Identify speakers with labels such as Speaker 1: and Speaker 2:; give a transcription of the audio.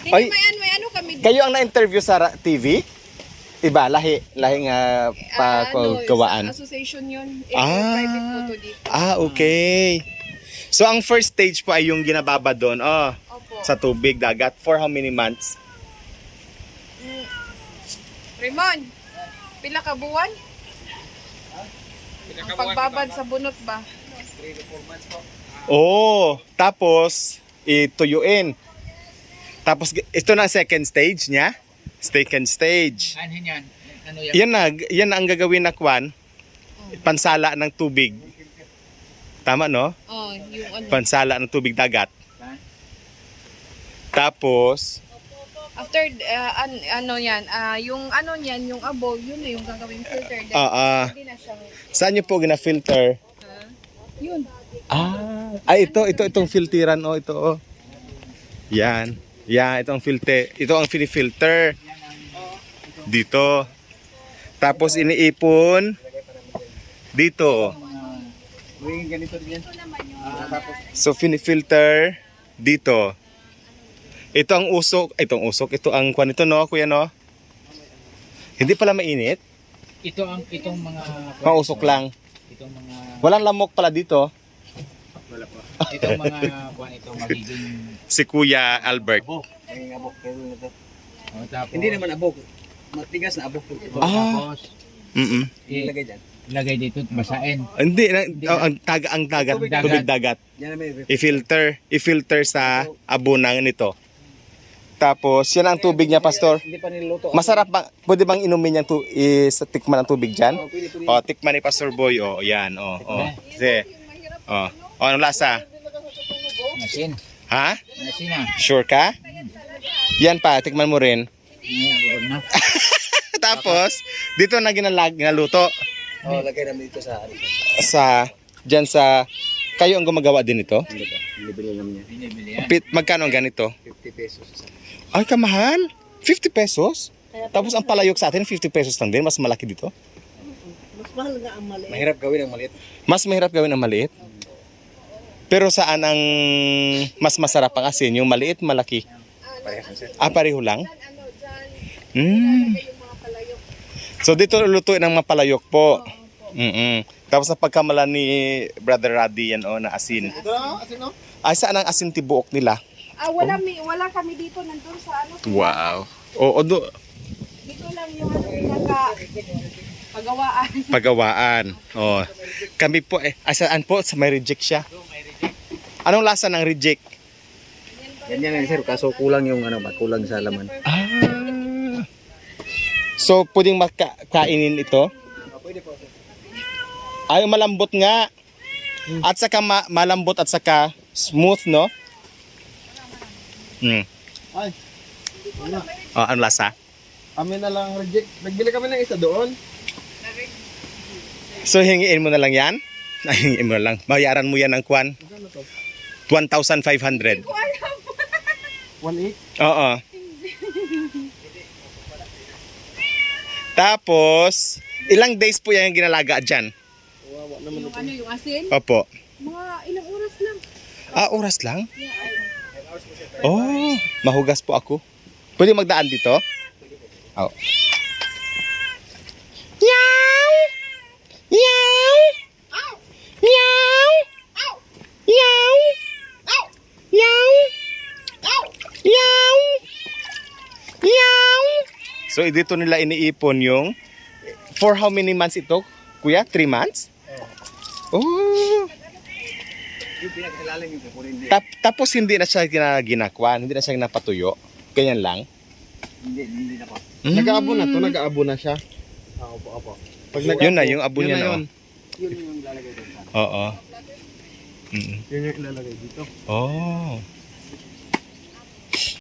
Speaker 1: Ay,
Speaker 2: may ano kami.
Speaker 1: kayo ang na-interview sa TV? Iba, lahi nga pagkawaan.
Speaker 2: Association yun.
Speaker 1: Ah.
Speaker 2: Private photo dito.
Speaker 1: Okay. So, ang first stage po ay yung ginababa doon,
Speaker 2: Opo.
Speaker 1: sa tubig, dagat. For how many months?
Speaker 2: Raymond, pila ka buwan? Ang pagbabad sa bunot ba?
Speaker 3: 3 to 4 months po.
Speaker 1: Oh, tapos ituyuin. Tapos ito na ang second stage niya. Second stage.
Speaker 3: Ano yan? Ano yan?
Speaker 1: Yan na ang gagawin na kwan. Pansala ng tubig. Tama, no?
Speaker 2: Oh, yung ano.
Speaker 1: Pansala ng tubig dagat. Tapos,
Speaker 2: After, ano yan, yung ano niyan, yung above, yun na yung gagawing filter. Hindi na siyang,
Speaker 1: saan nyo po gina-filter?
Speaker 2: yun.
Speaker 1: Itong filteran, ito, Yan. Yan, itong filter. Ito ang filter. Dito. Tapos iniipon dito.
Speaker 3: Ganito din yan.
Speaker 1: So filter dito. Ito ang usok, ito ang kwan ito, no, kuya, no? Hindi pala mainit.
Speaker 3: Itong mga
Speaker 1: Pausok lang.
Speaker 3: Itong mga
Speaker 1: Walang lamok pala dito.
Speaker 3: wala pa. Itong mga kuan ito magiging
Speaker 1: Si Kuya Albert.
Speaker 3: abok. Ay abok kayo nito. Tapos
Speaker 4: Hindi naman abog. Matigas na abog.
Speaker 3: Tapos
Speaker 4: Ilagay dyan.
Speaker 3: ilagay dito at basain.
Speaker 1: Hindi, ang dagat, tubig dagat.
Speaker 4: Yan naman.
Speaker 1: I-filter sa abunang nito. Tapos, yan ang tubig niya, Pastor.
Speaker 4: Hindi pa niluto.
Speaker 1: Masarap ba? Pwede bang inumin yan tikman ang tubig dyan?
Speaker 4: Pwede.
Speaker 1: Tikman ni Pastor Boy. Yan, Sige. Anong lasa?
Speaker 3: Masin.
Speaker 1: Ha?
Speaker 3: Masin na.
Speaker 1: Sure ka? Yan pa, tikman mo rin.
Speaker 3: Meron na.
Speaker 1: Tapos, dito na ginaluto.
Speaker 4: Lagay namin dito sa
Speaker 1: Diyan sa, kayo ang gumagawa din ito?
Speaker 4: Bibili namin yan.
Speaker 3: Binibili yan.
Speaker 1: Magkano ang ganito?
Speaker 4: 50 pesos.
Speaker 1: Ay, kamahal. 50 pesos? Tapos ang palayok sa atin, 50 pesos lang din. Mas malaki dito.
Speaker 4: Mahirap gawin ang maliit.
Speaker 1: Mas mahirap gawin ang maliit. Pero saan ang mas masarap ang asin? Yung maliit, malaki?
Speaker 4: Parehas sir.
Speaker 1: Pareho lang? So dito lutuin ng mapalayok po. Tapos sa pagkamala ni Brother Raddy yan na asin.
Speaker 4: Ito na, asin no?
Speaker 1: Ay, saan ang asin tibuok nila?
Speaker 2: Wala kami dito, nandun sa ano.
Speaker 1: Wow.
Speaker 2: Dito lang yung pagawaan.
Speaker 1: Pagawaan. Kami po saan po? Sa may reject siya. Anong lasa ng reject?
Speaker 4: Yan sir, kaso kulang yung kulang sa laman.
Speaker 1: So pwedeng kainin ito?
Speaker 4: Pwede po sir.
Speaker 1: Ay, malambot nga. At saka malambot at saka smooth, no?
Speaker 4: Ay.
Speaker 1: Ano lasa?
Speaker 4: Kami na lang reject. Nagbili kami ng isa doon.
Speaker 1: So hingiin mo na lang yan? Hingiin mo na lang. Bayaran mo yan ng kwan? 1,500.
Speaker 4: 1.8.
Speaker 1: Oo. Tapos, ilang days po yan yung ginalaga dyan?
Speaker 2: Yung ano, yung asin?
Speaker 1: Opo.
Speaker 2: Mga ilang oras lang.
Speaker 1: Oras lang? Mahugas po ako. Pwede magdaan dito? Meow! Meow! Meow! Meow! Meow! Meow! Meow! So, dito nila iniipon yung for how many months ito? Kuya, 3 months?
Speaker 4: Yung pinakailalim yung kukunin.
Speaker 1: Tapos hindi na siya ginakwan, hindi na siya napatuyo. Ganyan lang.
Speaker 4: Hindi na po.
Speaker 5: Nag-aabo na to, nag-aabo na siya.
Speaker 4: Opo.
Speaker 5: Pag
Speaker 1: Yun na, yung abo
Speaker 5: yun
Speaker 1: niya
Speaker 5: na
Speaker 1: na.
Speaker 5: yun.
Speaker 4: Yun yung lalagay doon.
Speaker 1: Oo.
Speaker 5: Yun yung ilalagay dito.
Speaker 1: Oh.